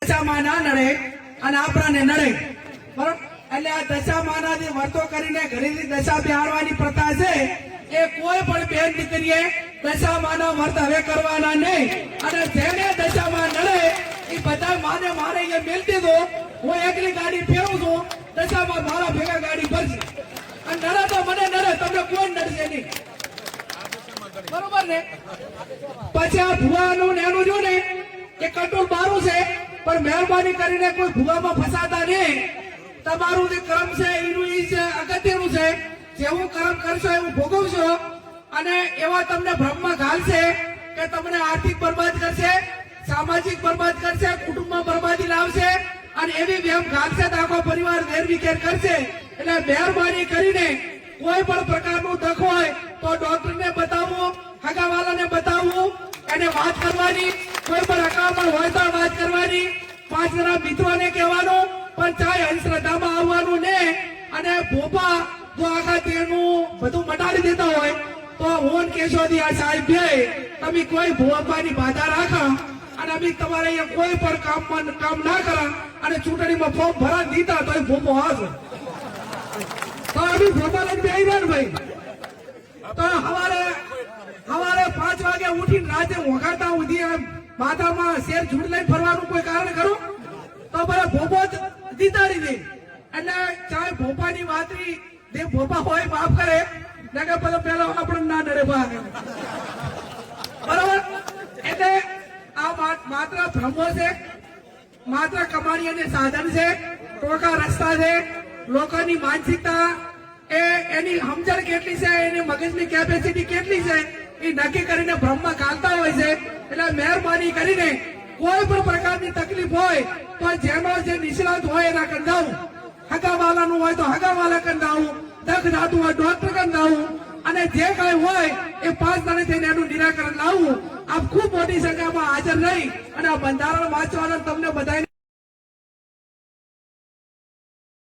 દશામાં ના નડે અને આપણાને નડે બરોબર એટલે આ દશામાનાથી વર્તો કરીને ઘરેથી દશા બિહારવાની પ્રથા છે એ કોઈ પણ બેન દીકરીએ દશામાના વર્ત હવે કરવાના નહીં અને જેને દશામાં નડે એ બધા માને મારે અહીંયા મેલ દીધો હું એકલી ગાડી ફેરવું છું દશામાં મારા ભેગા ગાડી ભરશે અને નડે તો મને નડે તમને કોઈ નડશે નહીં બરોબર ને પછી આ ભુવાનું ને એનું જો ને કે કંટ્રોલ મારું છે પણ મહેરબાની કરીને કોઈ ભુવામાં ફસાતા નહીં તમારું જે કર્મ છે એનું એ છે અગત્યનું છે જેવું કર્મ કરશો એવું ભોગવશો અને એવા તમને ભ્રમમાં ઘાલશે કે તમને આર્થિક બરબાદ કરશે સામાજિક બરબાદ કરશે કુટુંબમાં બરબાદી લાવશે અને એવી વ્યમ ઘાલશે તો આખો પરિવાર વેરવિખેર કરશે એટલે મહેરબાની કરીને કોઈ પણ પ્રકારનું દખ હોય તો ડોક્ટરને બતાવવું હગાવાલાને બતાવવું એને વાત કરવાની કોઈ પણ અકામણ હોય તો વાત કરવાની 5 જણા મિત્રોને કહેવાનું પણ ચાહે અંધશ્રદ્ધામાં આવવાનું ને અને ભોપા જો આખા તેનું બધું મટાડી દેતા હોય તો હું કેશોદી આ સાહેબ બે તમે કોઈ ભોપાની બાધા રાખો અને અમે તમારે અહીંયા કોઈ પણ કામ ના કરો અને ચૂંટણીમાં ફોર્મ ભરા દીધા તો એ ભોપો આવશે તો અમે ભોપા લઈને બેહી રહ્યા ને ભાઈ તો હવારે 5 વાગે ઉઠીને રાતે વગાડતા સુધી માથામાં શેર ઝૂંડ લઈને ફરવાનું કોઈ કારણ ખરું તો ભલે ભોપો જ દીધાડી દે એટલે ચાહે ભોપાની વાતરી જે ભોપા હોય માફ કરે ને કે પેલા આપણે ના ડરે બરોબર એટલે આ માત્ર ભ્રમો છે માત્ર કમાણી અને સાધન છે ટોકા રસ્તા છે લોકોની માનસિકતા એની સમજણ કેટલી છે એની મગજની કેપેસિટી કેટલી છે એ નક્કી કરીને ભ્રમમાં ઘાલતા હોય છે એટલે મહેરબાની કરીને કોઈ પણ પ્રકારની તકલીફ હોય તો જેનો જે નિષ્ણાત હોય એના કંદાવું હગાવાલાનું હોય તો હગાવાલા કંદાવું દખ ધાતું હોય ડોક્ટર કંદાવું અને જે કઈ હોય એ 5 જણે થઈને એનું નિરાકરણ લાવવું આપ ખૂબ મોટી સંખ્યામાં હાજર રહી અને આ બંધારણ વાંચવાના તમને બધાને